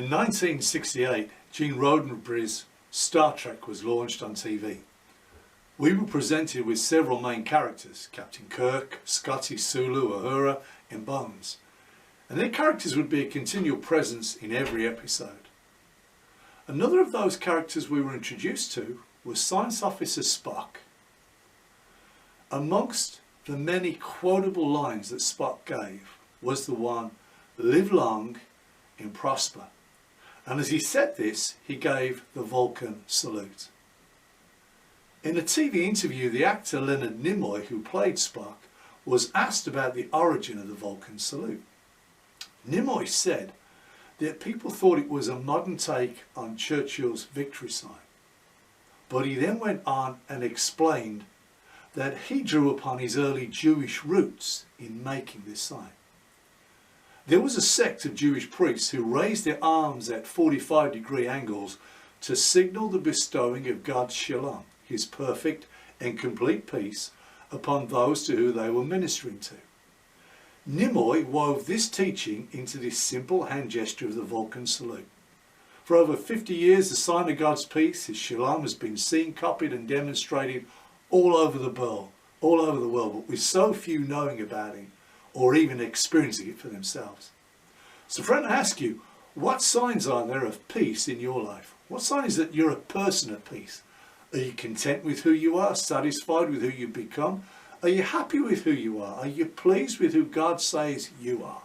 In 1968, Gene Roddenberry's Star Trek was launched on TV. We were presented with several main characters, Captain Kirk, Scotty, Sulu, Uhura, and Bones. And their characters would be a continual presence in every episode. Another of those characters we were introduced to was Science Officer Spock. Amongst the many quotable lines that Spock gave was the one, "Live long and prosper." And as he said this, he gave the Vulcan salute. In a TV interview, the actor Leonard Nimoy, who played Spock, was asked about the origin of the Vulcan salute. Nimoy said that people thought it was a modern take on Churchill's victory sign. But he then went on and explained that he drew upon his early Jewish roots in making this sign. There was a sect of Jewish priests who raised their arms at 45-degree angles to signal the bestowing of God's shalom, his perfect and complete peace, upon those to whom they were ministering to. Nimoy wove this teaching into this simple hand gesture of the Vulcan salute. For over 50 years, the sign of God's peace, his shalom, has been seen, copied and demonstrated all over the world, but with so few knowing about it or even experiencing it for themselves. So friend, I ask you, what signs are there of peace in your life? What sign is that you're a person at peace? Are you content with who you are, satisfied with who you've become? Are you happy with who you are? Are you pleased with who God says you are?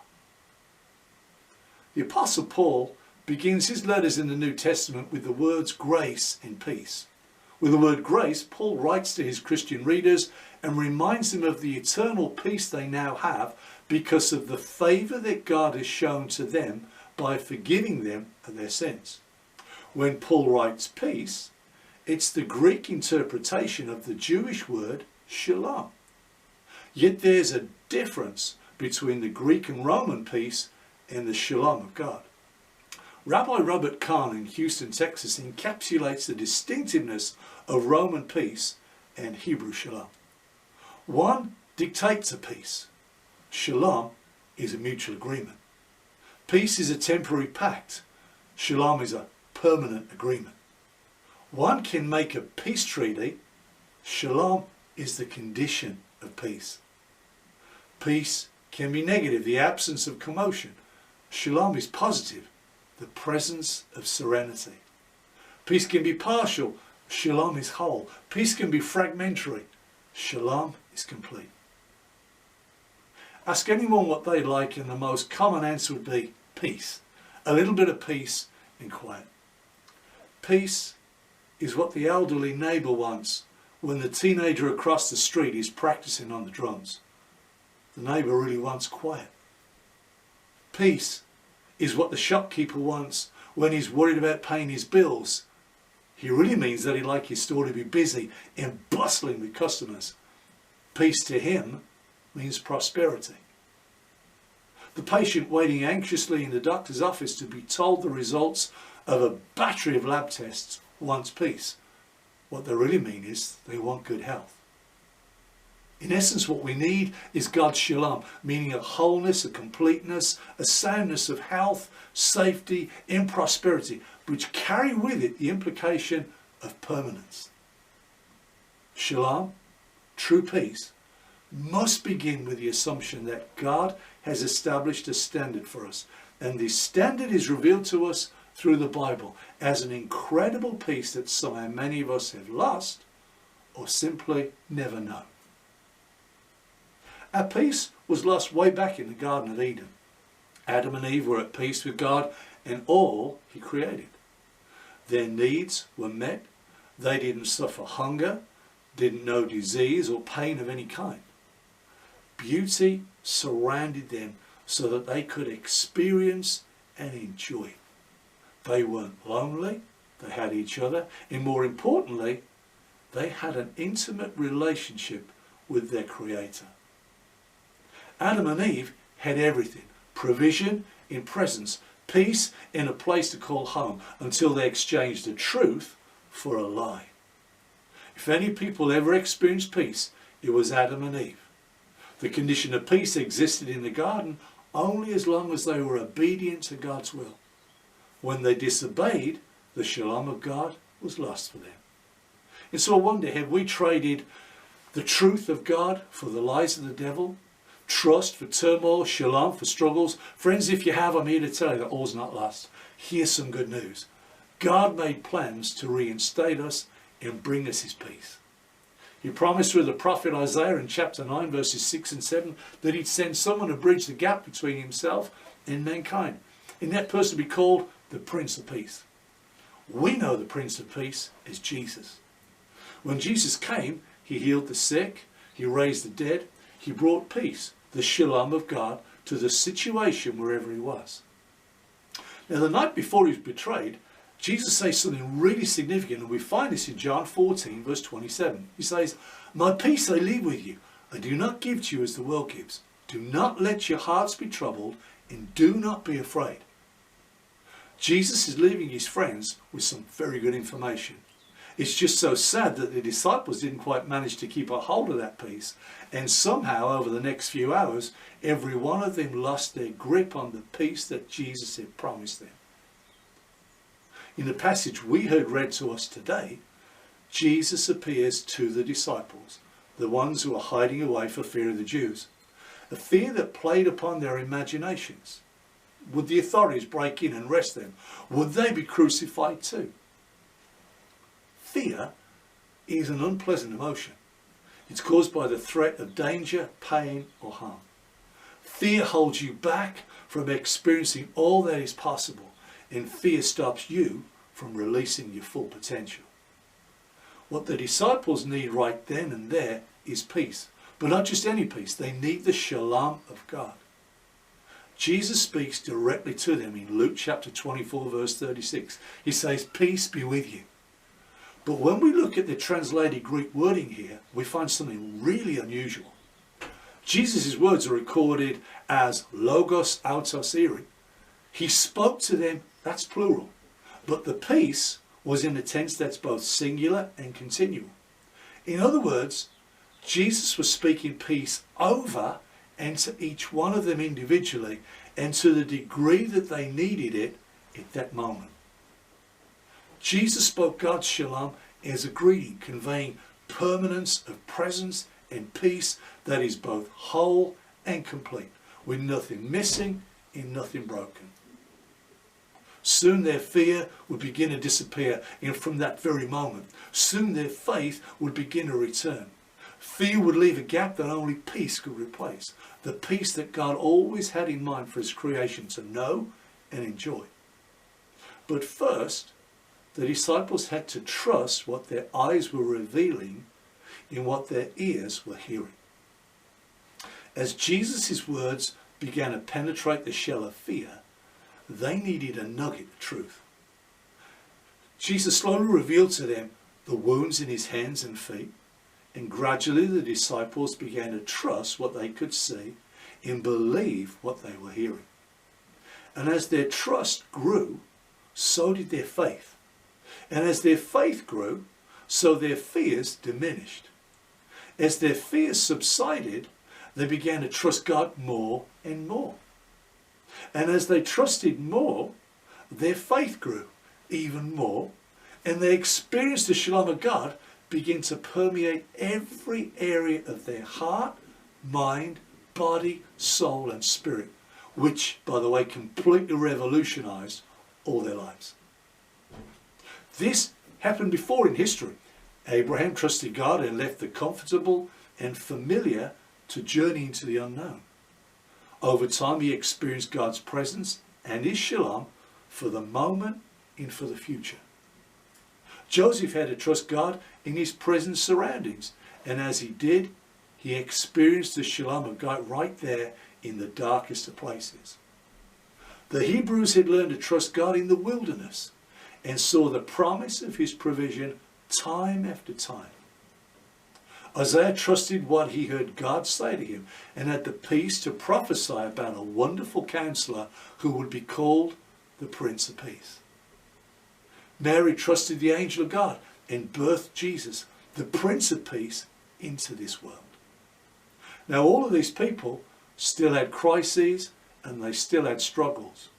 The Apostle Paul begins his letters in the New Testament with the words grace and peace. With the word grace, Paul writes to his Christian readers and reminds them of the eternal peace they now have because of the favour that God has shown to them by forgiving them of their sins. When Paul writes peace, it's the Greek interpretation of the Jewish word shalom. Yet there's a difference between the Greek and Roman peace and the shalom of God. Rabbi Robert Kahn in Houston, Texas encapsulates the distinctiveness of Roman peace and Hebrew shalom. One dictates a peace. Shalom is a mutual agreement. Peace is a temporary pact. Shalom is a permanent agreement. One can make a peace treaty. Shalom is the condition of peace. Peace can be negative, the absence of commotion. Shalom is positive, the presence of serenity. Peace can be partial. Shalom is whole. Peace can be fragmentary. Shalom is complete. Ask anyone what they like and the most common answer would be peace. A little bit of peace and quiet. Peace is what the elderly neighbour wants when the teenager across the street is practicing on the drums. The neighbour really wants quiet. Peace is what the shopkeeper wants when he's worried about paying his bills. He really means that he'd like his store to be busy and bustling with customers. Peace to him means prosperity. The patient waiting anxiously in the doctor's office to be told the results of a battery of lab tests wants peace. What they really mean is they want good health. In essence, what we need is God's shalom, meaning a wholeness, a completeness, a soundness of health, safety, and prosperity, which carry with it the implication of permanence. Shalom, true peace, must begin with the assumption that God has established a standard for us, and this standard is revealed to us through the Bible as an incredible peace that so many of us have lost or simply never known. Our peace was lost way back in the Garden of Eden. Adam and Eve were at peace with God and all he created. Their needs were met. They didn't suffer hunger, didn't know disease or pain of any kind. Beauty surrounded them so that they could experience and enjoy. They weren't lonely, they had each other, and more importantly, they had an intimate relationship with their Creator. Adam and Eve had everything: provision in presence, peace in a place to call home, until they exchanged the truth for a lie. If any people ever experienced peace, it was Adam and Eve. The condition of peace existed in the garden only as long as they were obedient to God's will. when they disobeyed, the shalom of God was lost for them. And so I wonder, have we traded the truth of God for the lies of the devil? Trust for turmoil, shalom for struggles? Friends, if you have, I'm here to tell you that all's not lost. Here's some good news. God made plans to reinstate us and bring us his peace. He promised through the prophet Isaiah in chapter 9 verses 6 and 7 that he'd send someone to bridge the gap between himself and mankind. And that person would be called the Prince of Peace. We know the Prince of Peace is Jesus. When Jesus came, he healed the sick, he raised the dead, he brought peace, the shalom of God, to the situation wherever he was. Now the night before he was betrayed, Jesus says something really significant, and we find this in John 14 verse 27. He says, "My peace I leave with you, I do not give to you as the world gives. Do not let your hearts be troubled, and do not be afraid." Jesus is leaving his friends with some very good information. It's just so sad that the disciples didn't quite manage to keep a hold of that peace, and somehow over the next few hours every one of them lost their grip on the peace that Jesus had promised them. In the passage we heard read to us today, Jesus appears to the disciples, the ones who are hiding away for fear of the Jews, a fear that played upon their imaginations. Would the authorities break in and arrest them? Would they be crucified too? Fear is an unpleasant emotion. It's caused by the threat of danger, pain or harm. Fear holds you back from experiencing all that is possible, and fear stops you from releasing your full potential. What the disciples need right then and there is peace, but not just any peace. They need the shalom of God. Jesus speaks directly to them in Luke chapter 24 verse 36. He says, "Peace be with you." But when we look at the translated Greek wording here, we find something really unusual. Jesus' words are recorded as logos autos eri. He spoke to them, that's plural. But the peace was in the tense that's both singular and continual. In other words, Jesus was speaking peace over and to each one of them individually, and to the degree that they needed it at that moment. Jesus spoke God's shalom as a greeting, conveying permanence of presence and peace that is both whole and complete, with nothing missing and nothing broken. Soon their fear would begin to disappear, and from that very moment, soon their faith would begin to return. Fear would leave a gap that only peace could replace, the peace that God always had in mind for his creation to know and enjoy. But first, the disciples had to trust what their eyes were revealing in what their ears were hearing. As Jesus' words began to penetrate the shell of fear, they needed a nugget of truth. Jesus slowly revealed to them the wounds in his hands and feet, and gradually the disciples began to trust what they could see and believe what they were hearing. And as their trust grew, so did their faith. And as their faith grew, so their fears diminished. As their fears subsided, they began to trust God more and more. And as they trusted more, their faith grew even more, and they experienced the shalom of God begin to permeate every area of their heart, mind, body, soul and spirit, which, by the way, completely revolutionized all their lives. This happened before in history. Abraham trusted God and left the comfortable and familiar to journey into the unknown. Over time he experienced God's presence and his shalom for the moment and for the future. Joseph had to trust God in his present surroundings, and as he did, he experienced the shalom of God right there in the darkest of places. The Hebrews had learned to trust God in the wilderness and saw the promise of his provision time after time. Isaiah trusted what he heard God say to him and had the peace to prophesy about a wonderful counselor who would be called the Prince of Peace. Mary trusted the angel of God and birthed Jesus, the Prince of Peace, into this world. Now all of these people still had crises and they still had struggles.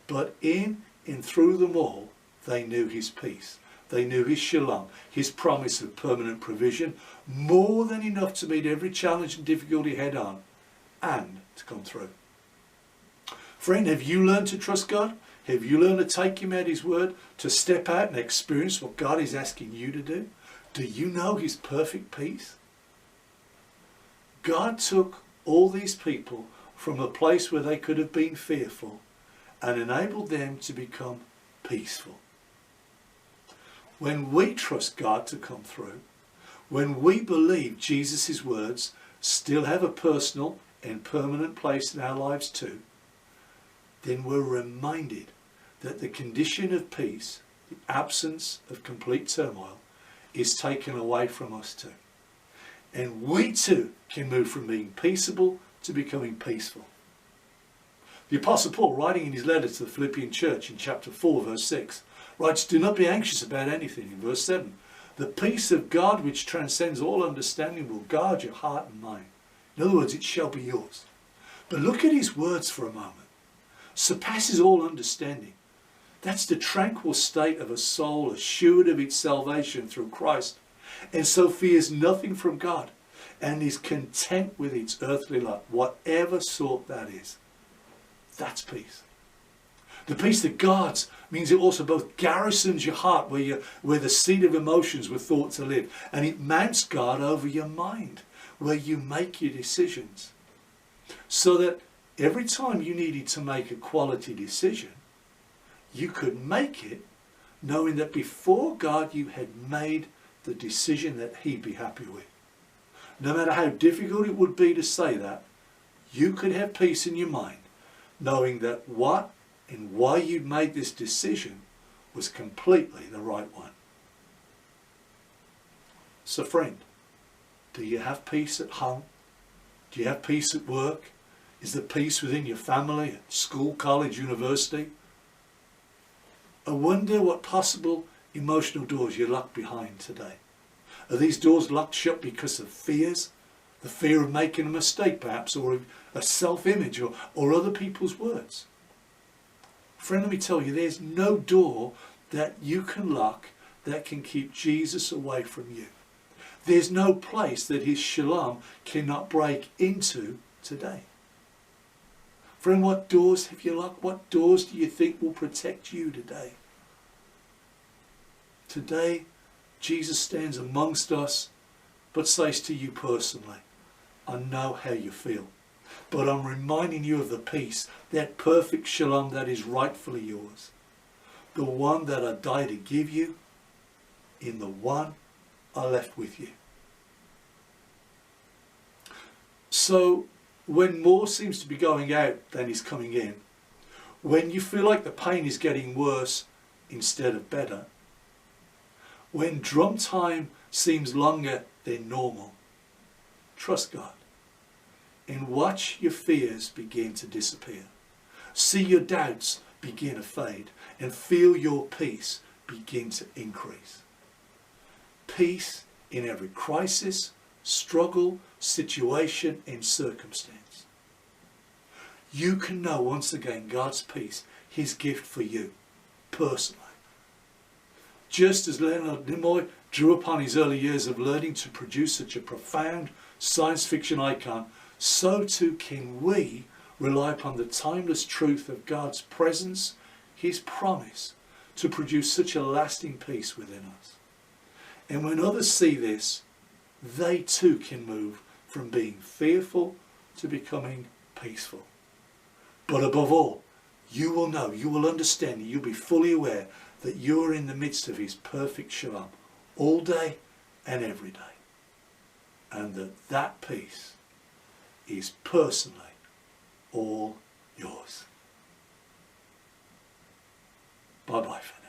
But in in through them all, they knew his peace. They knew his shalom, his promise of permanent provision, more than enough to meet every challenge and difficulty head on and to come through. Friend, have you learned to trust God? Have you learned to take him at his word, to step out and experience what God is asking you to do? Do you know his perfect peace? God took all these people from a place where they could have been fearful and enabled them to become peaceful. When we trust God to come through, when we believe Jesus' words still have a personal and permanent place in our lives too, then we're reminded that the condition of peace, the absence of complete turmoil, is taken away from us too. And we too can move from being peaceable to becoming peaceful. The Apostle Paul, writing in his letter to the Philippian church in chapter 4, verse 6, writes, "Do not be anxious about anything," in verse 7. "The peace of God which transcends all understanding will guard your heart and mind." In other words, it shall be yours. But look at his words for a moment. Surpasses all understanding. That's the tranquil state of a soul assured of its salvation through Christ, and so fears nothing from God, and is content with its earthly lot, whatever sort that is. That's peace. The peace that guards means it also both garrisons your heart where the seat of emotions were thought to live, and it mounts guard over your mind where you make your decisions. So that every time you needed to make a quality decision, you could make it knowing that before God you had made the decision that he'd be happy with. No matter how difficult it would be to say that, you could have peace in your mind knowing that what and why you'd made this decision was completely the right one. So friend, do you have peace at home? Do you have peace at work? Is there peace within your family, at school, college, university? I wonder what possible emotional doors you're locked behind today. Are these doors locked shut because of fears? The fear of making a mistake perhaps, or a self-image, or other people's words? Friend, let me tell you, there's no door that you can lock that can keep Jesus away from you. There's no place that his shalom cannot break into today. Friend, what doors have you locked? What doors do you think will protect you today? Today, Jesus stands amongst us, but says to you personally, I know how you feel, but I'm reminding you of the peace, that perfect shalom that is rightfully yours. The one that I died to give you, in the one I left with you. So, when more seems to be going out than is coming in, when you feel like the pain is getting worse instead of better, when drum time seems longer than normal, trust God and watch your fears begin to disappear. See your doubts begin to fade and feel your peace begin to increase. Peace in every crisis, struggle, situation and circumstance. You can know once again God's peace, his gift for you personally. Just as Leonard Nimoy drew upon his early years of learning to produce such a profound science fiction icon, so too can we rely upon the timeless truth of God's presence, his promise to produce such a lasting peace within us. And when others see this, they too can move from being fearful to becoming peaceful. But above all, you will know, you will understand, you'll be fully aware that you are in the midst of his perfect shalom all day and every day. And that peace is personally all yours. Bye-bye, friends.